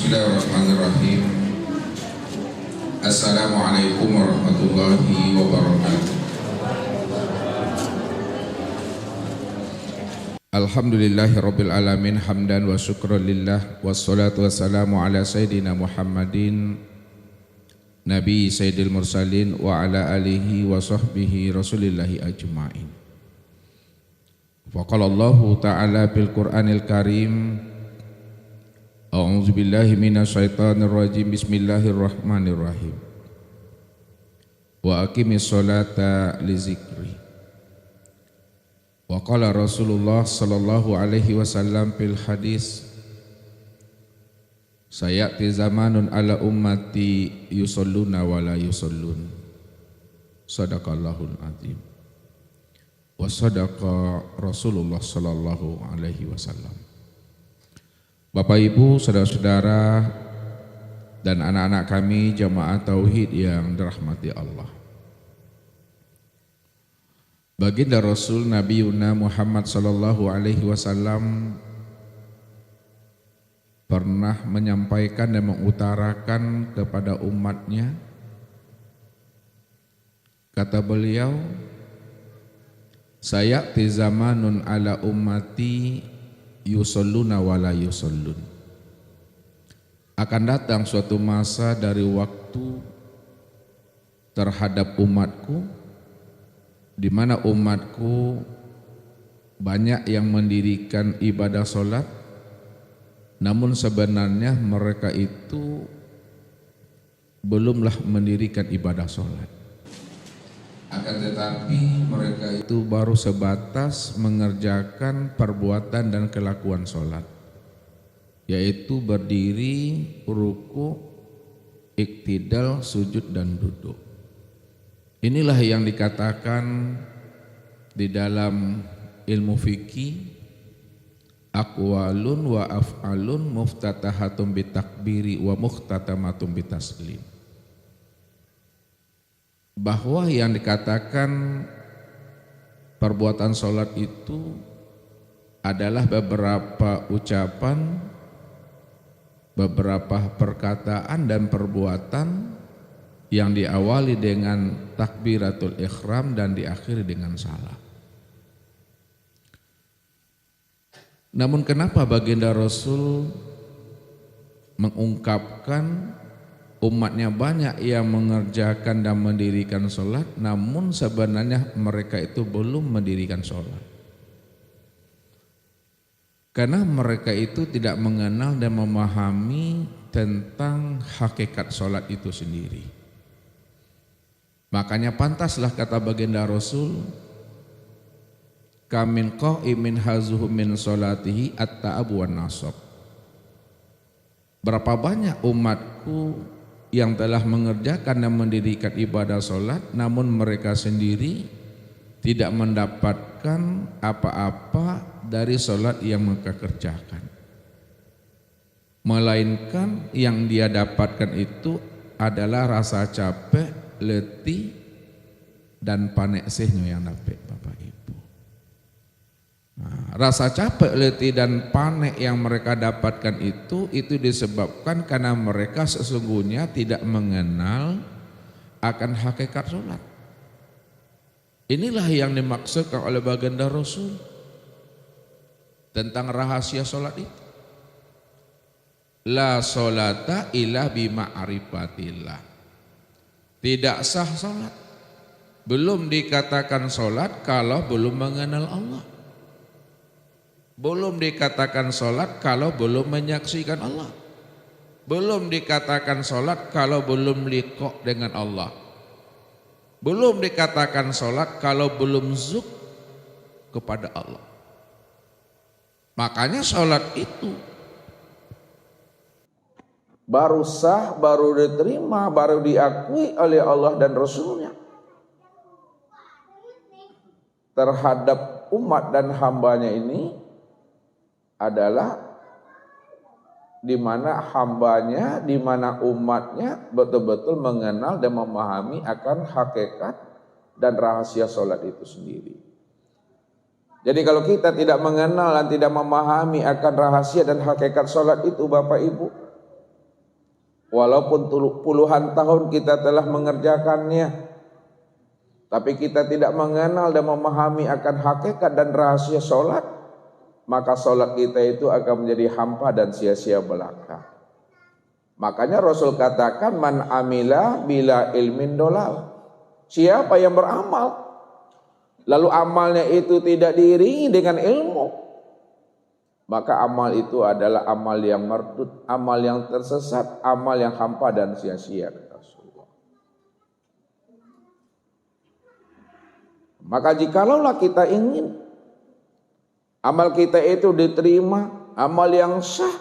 Bismillahirrahmanirrahim. Assalamualaikum warahmatullahi wabarakatuh. Alhamdulillahirabbil alamin hamdan wa syukran lillah wassalatu wassalamu ala sayyidina Muhammadin nabi sayyidil mursalin wa ala alihi wa sahbihi rasulillahi ajmain. Wa qala Allahu ta'ala bil Qur'anil Karim A'udzu billahi minasyaitonir rajim. Bismillahirrahmanirrahim. Wa aqimis sholata li dzikri. Wa qala Rasulullah sallallahu alaihi wasallam fil hadis sayati zamanun ala ummati yusalluna wa la yusallun. Shadaqallahul azim. Wa sadaqa Rasulullah sallallahu alaihi wasallam. Bapak Ibu, saudara-saudara dan anak-anak kami jamaah tauhid yang dirahmati Allah. Baginda Rasul Nabi Yuna Muhammad sallallahu alaihi wasallam pernah menyampaikan dan mengutarakan kepada umatnya, kata beliau, sayati zamanun ala ummati yusalluna wa la yusallun. Akan datang suatu masa dari waktu terhadap umatku di mana umatku banyak yang mendirikan ibadah solat, namun sebenarnya mereka itu belumlah mendirikan ibadah solat. Akan tetapi mereka itu baru sebatas mengerjakan perbuatan dan kelakuan sholat, yaitu berdiri, ruku, iktidal, sujud dan duduk. Inilah yang dikatakan di dalam ilmu fikih aqwalun wa af'alun muftatahatum bitakbiri wa muhtatamatun bitaslim. Bahwa yang dikatakan perbuatan sholat itu adalah beberapa ucapan, beberapa perkataan dan perbuatan yang diawali dengan takbiratul ihram dan diakhiri dengan salam. Namun kenapa baginda Rasul mengungkapkan umatnya banyak yang mengerjakan dan mendirikan sholat, namun sebenarnya mereka itu belum mendirikan sholat? Karena mereka itu tidak mengenal dan memahami tentang hakikat sholat itu sendiri. Makanya pantaslah kata baginda Rasul, kamin qa'imin hazuhu min sholatihi at-ta'ab wan nasab. Berapa banyak umatku yang telah mengerjakan dan mendirikan ibadah sholat, namun mereka sendiri tidak mendapatkan apa-apa dari sholat yang mereka kerjakan, melainkan yang dia dapatkan itu adalah rasa capek, letih, dan paneksihnya yang dapat Bapak Ibu. Nah, rasa capek, letih dan panik yang mereka dapatkan itu disebabkan karena mereka sesungguhnya tidak mengenal akan hakikat sholat. Inilah yang dimaksudkan oleh baginda Rasul tentang rahasia sholat itu. La sholata illa bima'rifatillah. Tidak sah sholat, belum dikatakan sholat kalau belum mengenal Allah. Belum dikatakan sholat kalau belum menyaksikan Allah. Belum dikatakan sholat kalau belum liqa dengan Allah. Belum dikatakan sholat kalau belum zuk kepada Allah. Makanya sholat itu baru sah, baru diterima, baru diakui oleh Allah dan Rasulnya terhadap umat dan hambanya ini adalah di mana hambanya, di mana umatnya betul-betul mengenal dan memahami akan hakikat dan rahasia sholat itu sendiri. Jadi kalau kita tidak mengenal dan tidak memahami akan rahasia dan hakikat sholat itu Bapak Ibu, Walaupun puluhan tahun kita telah mengerjakannya, tapi kita tidak mengenal dan memahami akan hakikat dan rahasia sholat, maka sholat kita itu akan menjadi hampa dan sia-sia belaka. Makanya Rasul katakan, man amila bila ilmin dolal. Siapa yang beramal, lalu amalnya itu tidak diiringi dengan ilmu, maka amal itu adalah amal yang mardud, amal yang tersesat, amal yang hampa dan sia-sia. Maka jikalaulah kita ingin amal kita itu diterima, amal yang sah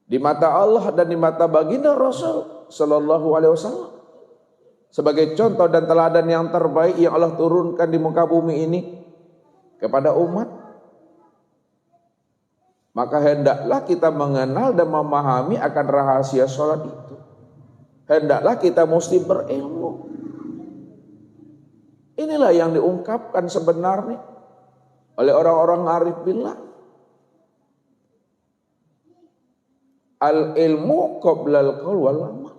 di mata Allah dan di mata baginda Rasul sallallahu alaihi wasallam, sebagai contoh dan teladan yang terbaik yang Allah turunkan di muka bumi ini kepada umat, maka hendaklah kita mengenal dan memahami akan rahasia sholat itu. Hendaklah kita mesti berilmu. Inilah yang diungkapkan sebenarnya oleh orang-orang arif billah. Al-ilmu qoblal qaul wal amal.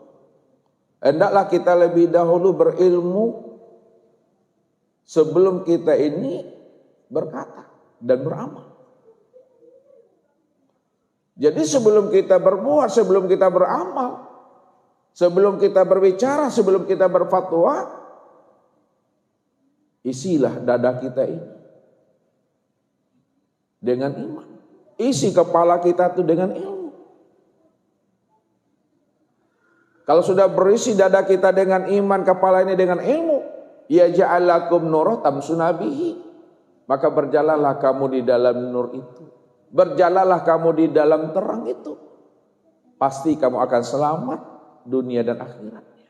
Hendaklah kita lebih dahulu berilmu sebelum kita ini berkata dan beramal. Jadi sebelum kita berbuat, sebelum kita beramal, sebelum kita berbicara, sebelum kita berfatwa, isilah dada kita ini dengan iman. Isi kepala kita itu dengan ilmu. Kalau sudah berisi dada kita dengan iman, kepala ini dengan ilmu, ya ja'alakum nura tamsuna bihi, maka berjalanlah kamu di dalam nur itu. Berjalanlah kamu di dalam terang itu. Pasti kamu akan selamat dunia dan akhiratnya.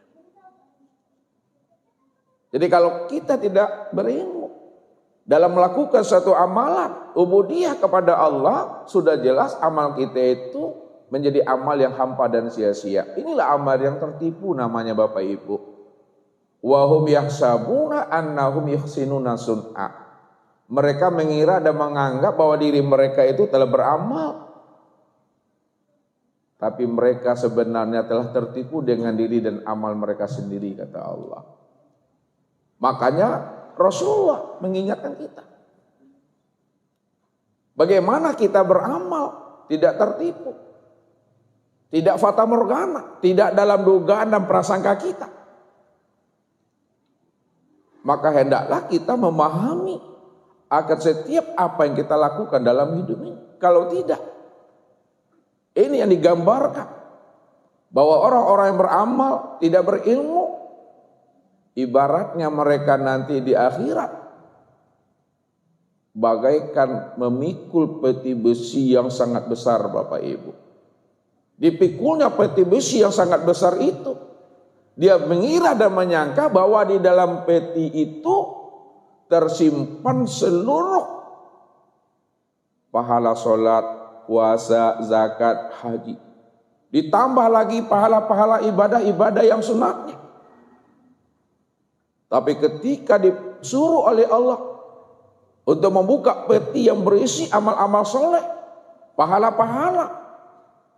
Jadi kalau kita tidak berilmu dalam melakukan suatu amalan ubudiyah kepada Allah, sudah jelas amal kita itu menjadi amal yang hampa dan sia-sia. Inilah amal yang tertipu namanya Bapak Ibu. Wa hum yahsabuna annahum yuhsinuna sun'a. Mereka mengira dan menganggap bahwa diri mereka itu telah beramal, tapi mereka sebenarnya telah tertipu dengan diri dan amal mereka sendiri, kata Allah. Makanya Rasulullah mengingatkan kita, bagaimana kita beramal tidak tertipu, tidak fata morgana, tidak dalam dugaan dan prasangka kita. Maka hendaklah kita memahami akan setiap apa yang kita lakukan dalam hidup ini. Kalau tidak, ini yang digambarkan bahwa orang-orang yang beramal tidak berilmu, ibaratnya mereka nanti di akhirat bagaikan memikul peti besi yang sangat besar, Bapak Ibu. Dipikulnya peti besi yang sangat besar itu, dia mengira dan menyangka bahwa di dalam peti itu tersimpan seluruh pahala sholat, puasa, zakat, haji. Ditambah lagi pahala-pahala ibadah-ibadah yang sunatnya. Tapi ketika disuruh oleh Allah untuk membuka peti yang berisi amal-amal soleh, pahala-pahala,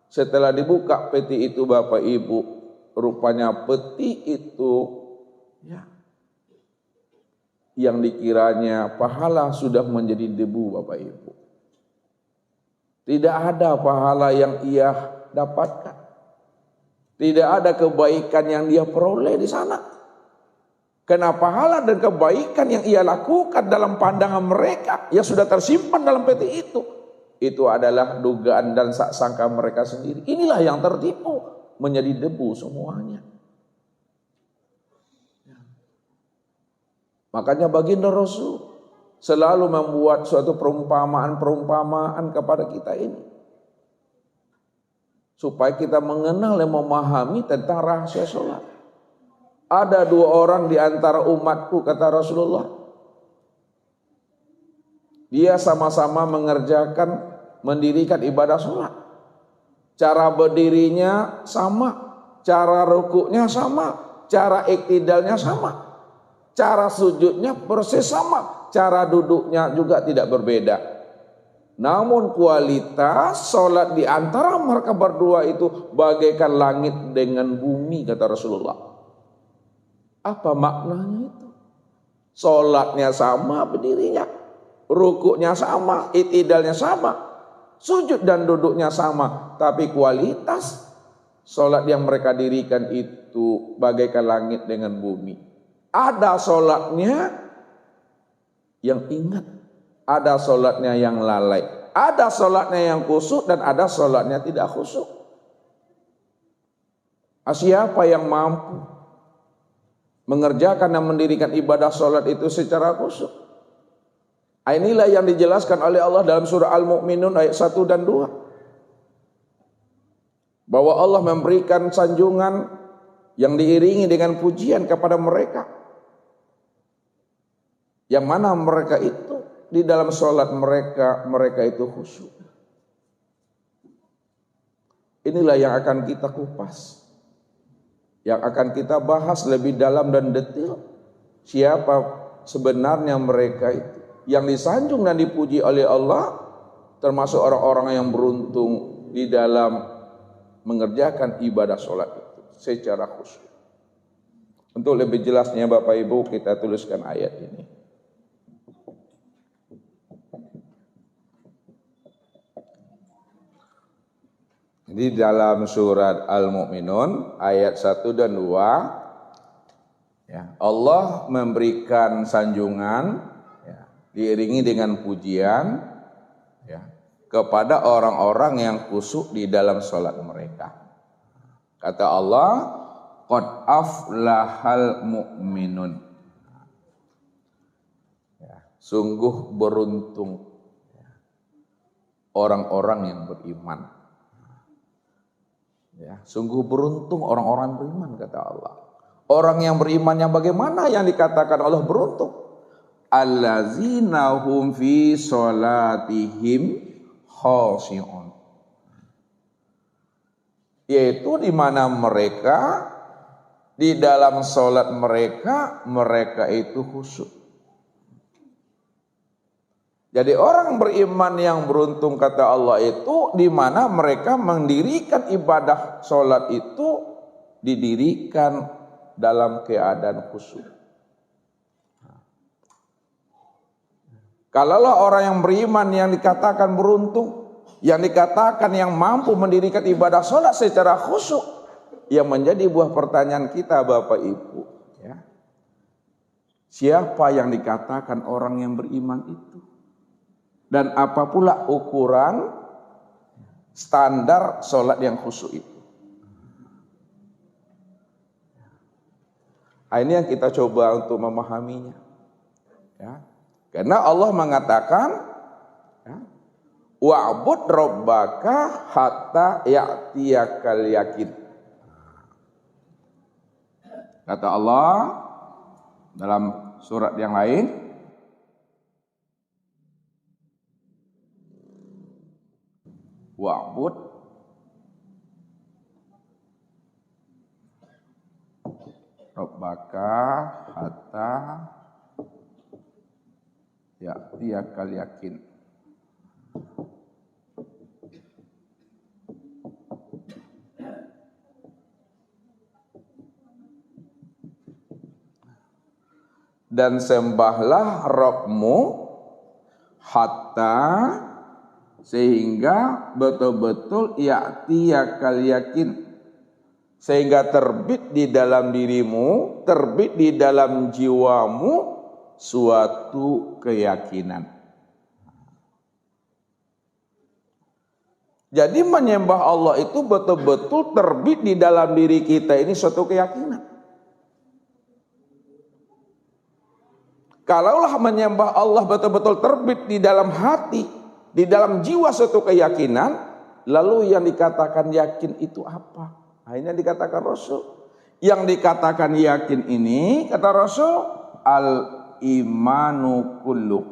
setelah dibuka peti itu, Bapak Ibu, rupanya peti itu yang dikiranya pahala sudah menjadi debu, Bapak Ibu. Tidak ada pahala yang ia dapatkan. Tidak ada kebaikan yang dia peroleh di sana. Karena pahala dan kebaikan yang ia lakukan dalam pandangan mereka yang sudah tersimpan dalam peti itu adalah dugaan dan sangka mereka sendiri. Inilah yang tertipu, menjadi debu semuanya. Makanya baginda Rasul selalu membuat suatu perumpamaan kepada kita ini, supaya kita mengenal dan memahami tentang rahasia sholat. Ada dua orang di antara umatku, kata Rasulullah, dia sama-sama mengerjakan, mendirikan ibadah sholat. Cara berdirinya sama, cara rukuknya sama, cara iktidalnya sama, cara sujudnya persis sama, cara duduknya juga tidak berbeda. Namun kualitas sholat di antara mereka berdua itu bagaikan langit dengan bumi, kata Rasulullah. Apa maknanya itu? Sholatnya sama berdirinya, rukuknya sama, i'tidalnya sama, sujud dan duduknya sama. Tapi kualitas sholat yang mereka dirikan itu bagaikan langit dengan bumi. Ada sholatnya yang ingat, ada sholatnya yang lalai, ada sholatnya yang khusyuk dan ada sholatnya tidak khusyuk. Siapa yang mampu mengerjakan dan mendirikan ibadah sholat itu secara khusyuk? Inilah yang dijelaskan oleh Allah dalam surah Al-Mu'minun ayat 1 dan 2. Bahwa Allah memberikan sanjungan yang diiringi dengan pujian kepada mereka. Yang mana mereka itu di dalam sholat mereka itu khusyuk. Inilah yang akan kita kupas, yang akan kita bahas lebih dalam dan detail. Siapa sebenarnya mereka itu yang disanjung dan dipuji oleh Allah, termasuk orang-orang yang beruntung di dalam mengerjakan ibadah sholat itu secara khusyuk. Untuk lebih jelasnya Bapak Ibu, kita tuliskan ayat ini. Di dalam surat Al-Mu'minun ayat 1 dan 2, ya, Allah memberikan sanjungan, ya, diiringi dengan pujian, ya, kepada orang-orang yang khusyuk di dalam sholat mereka. Kata Allah, qad aflahal mu'minun. Ya, sungguh beruntung, ya, orang-orang yang beriman. Ya, sungguh beruntung orang-orang beriman, kata Allah. Orang yang beriman yang bagaimana yang dikatakan Allah beruntung? Allazina hum fi sholatihim khashi'un. Yaitu di mana mereka di dalam sholat mereka itu khusyuk. Jadi orang beriman yang beruntung, kata Allah, itu di mana mereka mendirikan ibadah sholat itu didirikan dalam keadaan khusyuk. Kalaulah orang yang beriman yang dikatakan beruntung, yang dikatakan yang mampu mendirikan ibadah sholat secara khusyuk, yang menjadi buah pertanyaan kita Bapak Ibu, ya, siapa yang dikatakan orang yang beriman itu? Dan apa pula ukuran standar sholat yang khusyuk itu? Ini yang kita coba untuk memahaminya, ya. Karena Allah mengatakan, ya, wa'bud rabbaka hatta ya'tiyakal yakin. Kata Allah dalam surat yang lain, wa'bud rabbaka hatta ya'tiyakal yakin. Dan sembahlah Rabbmu hatta, sehingga betul-betul ya'tiyakal yakin, sehingga terbit di dalam dirimu, terbit di dalam jiwamu suatu keyakinan. Jadi menyembah Allah itu betul-betul terbit di dalam diri kita ini suatu keyakinan. Kalaulah menyembah Allah betul-betul terbit di dalam hati, di dalam jiwa suatu keyakinan, lalu yang dikatakan yakin itu apa? Akhirnya dikatakan Rasul. Yang dikatakan yakin ini, kata Rasul, al-imanu kullu.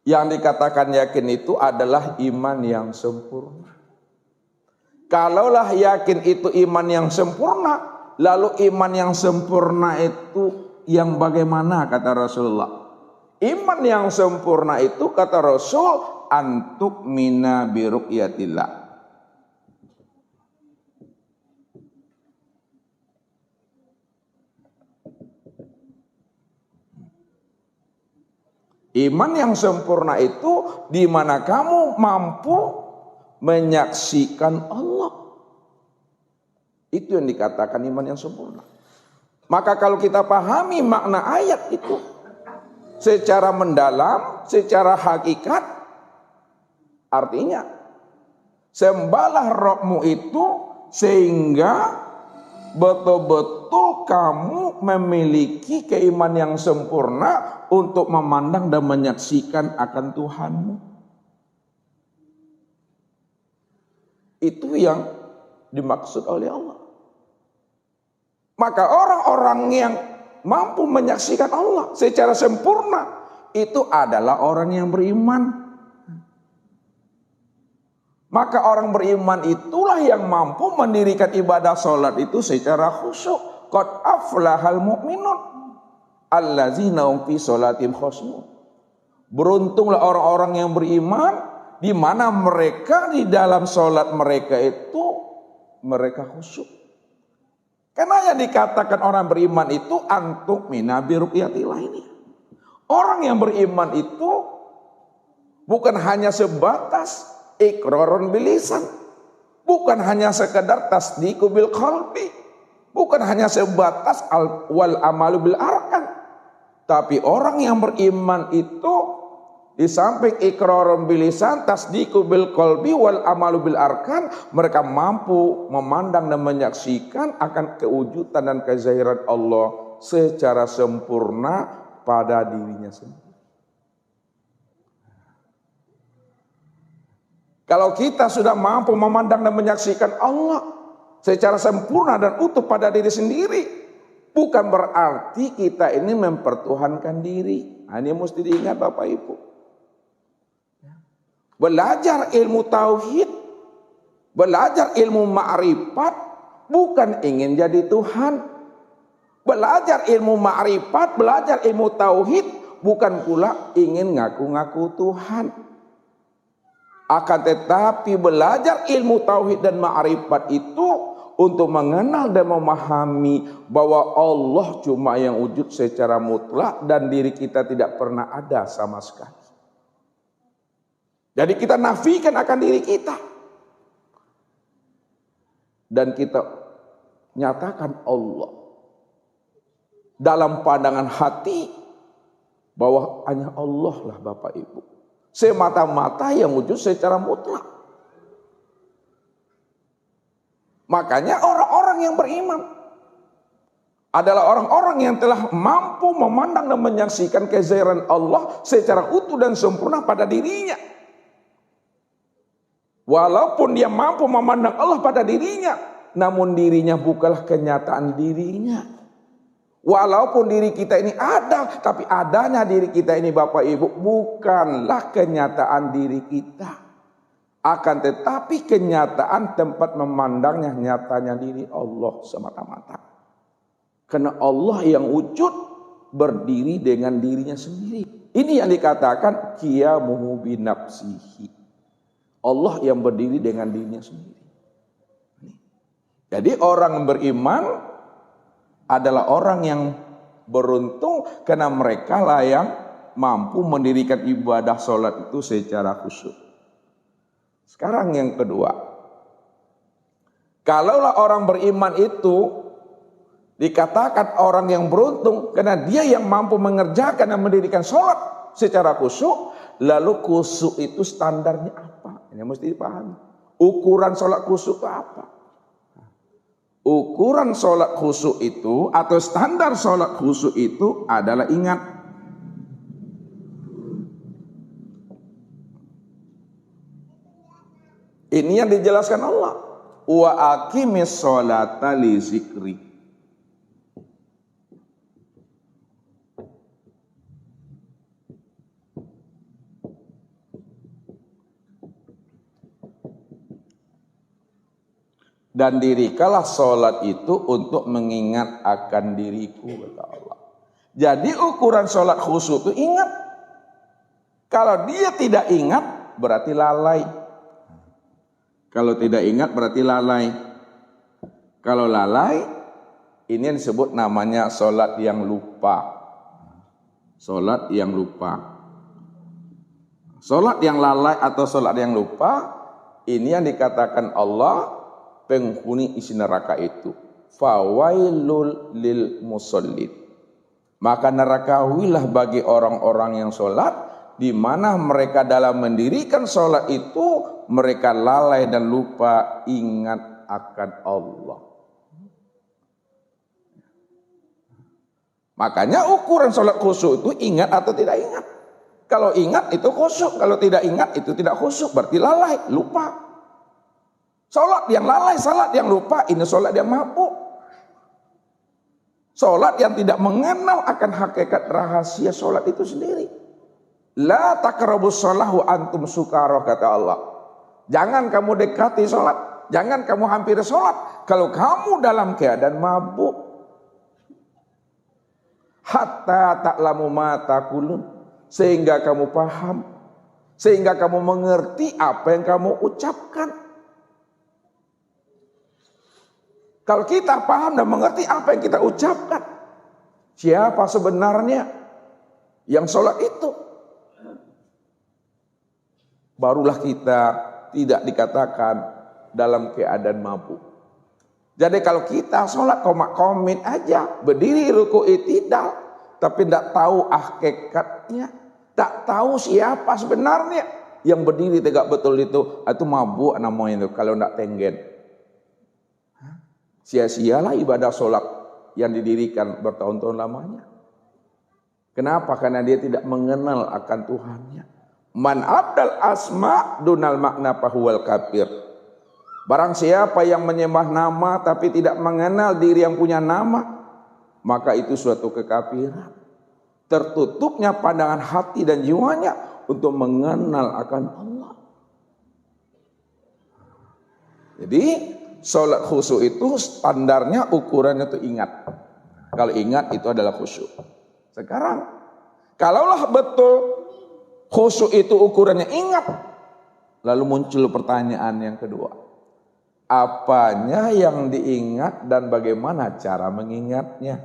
Yang dikatakan yakin itu adalah iman yang sempurna. Kalaulah yakin itu iman yang sempurna, lalu iman yang sempurna itu yang bagaimana, kata Rasulullah? Iman yang sempurna itu kata Rasul antuk mina biru'yatillah. Iman yang sempurna itu di mana kamu mampu menyaksikan Allah. Itu yang dikatakan iman yang sempurna. Maka kalau kita pahami makna ayat itu secara mendalam, secara hakikat, artinya sembahlah Rabbmu itu sehingga betul-betul kamu memiliki keimanan yang sempurna untuk memandang dan menyaksikan akan Tuhanmu. Itu yang dimaksud oleh Allah. Maka orang-orang yang mampu menyaksikan Allah secara sempurna itu adalah orang yang beriman. Maka orang beriman itulah yang mampu mendirikan ibadah sholat itu secara khusyuk. Qad aflahal mu'minun allazina hum fi sholatim khushu'un. Beruntunglah orang-orang yang beriman di mana mereka di dalam sholat mereka itu mereka khusyuk. Karena yang dikatakan orang beriman itu antuk mina biru'yatillah ini. Orang yang beriman itu bukan hanya sebatas iqrarun bilisan, bukan hanya sekedar tasdiqu bil qalbi, bukan hanya sebatas wal amalu bil arkan. Tapi orang yang beriman itu di samping iqrarun bilisan, tasdiqu bil qalbi wal amalu bil arkan, mereka mampu memandang dan menyaksikan akan kewujudan dan kezahiran Allah secara sempurna pada dirinya sendiri. Kalau kita sudah mampu memandang dan menyaksikan Allah secara sempurna dan utuh pada diri sendiri, bukan berarti kita ini mempertuhankan diri. Ini mesti diingat Bapak Ibu. Belajar ilmu tauhid, belajar ilmu ma'rifat, bukan ingin jadi Tuhan. Belajar ilmu ma'rifat, belajar ilmu tauhid, bukan pula ingin ngaku-ngaku Tuhan. Akan tetapi belajar ilmu tauhid dan ma'rifat itu untuk mengenal dan memahami bahwa Allah cuma yang wujud secara mutlak dan diri kita tidak pernah ada sama sekali. Jadi kita nafikan akan diri kita. Dan kita nyatakan Allah. Dalam pandangan hati bahwa hanya Allah lah Bapak Ibu. Semata-mata yang wujud secara mutlak. Makanya orang-orang yang beriman adalah orang-orang yang telah mampu memandang dan menyaksikan kezahiran Allah secara utuh dan sempurna pada dirinya. Walaupun dia mampu memandang Allah pada dirinya, namun dirinya bukanlah kenyataan dirinya. Walaupun diri kita ini ada, tapi adanya diri kita ini Bapak Ibu bukanlah kenyataan diri kita. Akan tetapi kenyataan tempat memandangnya nyatanya diri Allah semata-mata. Karena Allah yang wujud berdiri dengan dirinya sendiri. Ini yang dikatakan qiyamuhu binafsihi. Allah yang berdiri dengan dirinya sendiri. Jadi orang beriman adalah orang yang beruntung karena mereka lah yang mampu mendirikan ibadah sholat itu secara khusyuk. Sekarang yang kedua, kalaulah orang beriman itu dikatakan orang yang beruntung karena dia yang mampu mengerjakan dan mendirikan sholat secara khusyuk, lalu khusyuk itu standarnya apa? Ini mesti dipahami. Ukuran sholat khusyuk itu apa? Ukuran sholat khusyuk itu atau standar sholat khusyuk itu adalah ingat. Ini yang dijelaskan Allah. Wa aqimis sholata li zikri. Dan dirikalah sholat itu untuk mengingat akan diriku, kata Allah. Jadi ukuran sholat khusyuk itu ingat. Kalau dia tidak ingat berarti lalai. Kalau tidak ingat berarti lalai. Kalau lalai, ini yang disebut namanya sholat yang lupa. Sholat yang lupa. Sholat yang lalai atau sholat yang lupa, ini yang dikatakan Allah penghuni isi neraka itu. Fawailul lil musallin. Maka nerakawilah bagi orang-orang yang sholat, di mana mereka dalam mendirikan sholat itu mereka lalai dan lupa ingat akan Allah. Makanya ukuran sholat khusyuk itu ingat atau tidak ingat. Kalau ingat itu khusyuk, kalau tidak ingat itu tidak khusyuk, berarti lalai, lupa. Sholat yang lalai, sholat yang lupa, ini sholat yang mabuk. Sholat yang tidak mengenal akan hakikat rahasia sholat itu sendiri. La taqrabus sholahu antum sukara, kata Allah. Jangan kamu dekati sholat, jangan kamu hampiri sholat kalau kamu dalam keadaan mabuk. Hatta ta'lamu ma taqulun, sehingga kamu paham, sehingga kamu mengerti apa yang kamu ucapkan. Kalau kita paham dan mengerti apa yang kita ucapkan, siapa sebenarnya yang sholat itu, barulah kita tidak dikatakan dalam keadaan mabuk. Jadi kalau kita sholat komak-komit aja, berdiri ruku i'tidal, tapi tidak tahu hakikatnya, tak tahu siapa sebenarnya yang berdiri tegak betul itu mabuk namanya itu kalau tidak tenggen. Sia-sialah ibadah sholat yang didirikan bertahun-tahun lamanya. Kenapa? Karena dia tidak mengenal akan Tuhannya. Man abdal asma dunal makna fahuwal kafir. Barang siapa yang menyembah nama tapi tidak mengenal diri yang punya nama, maka itu suatu kekafiran. Tertutupnya pandangan hati dan jiwanya untuk mengenal akan Allah. Jadi sholat khusyuk itu standarnya, ukurannya itu ingat. Kalau ingat itu adalah khusyuk. Sekarang kalaulah betul khusyuk itu ukurannya ingat, lalu muncul pertanyaan yang kedua. Apanya yang diingat dan bagaimana cara mengingatnya?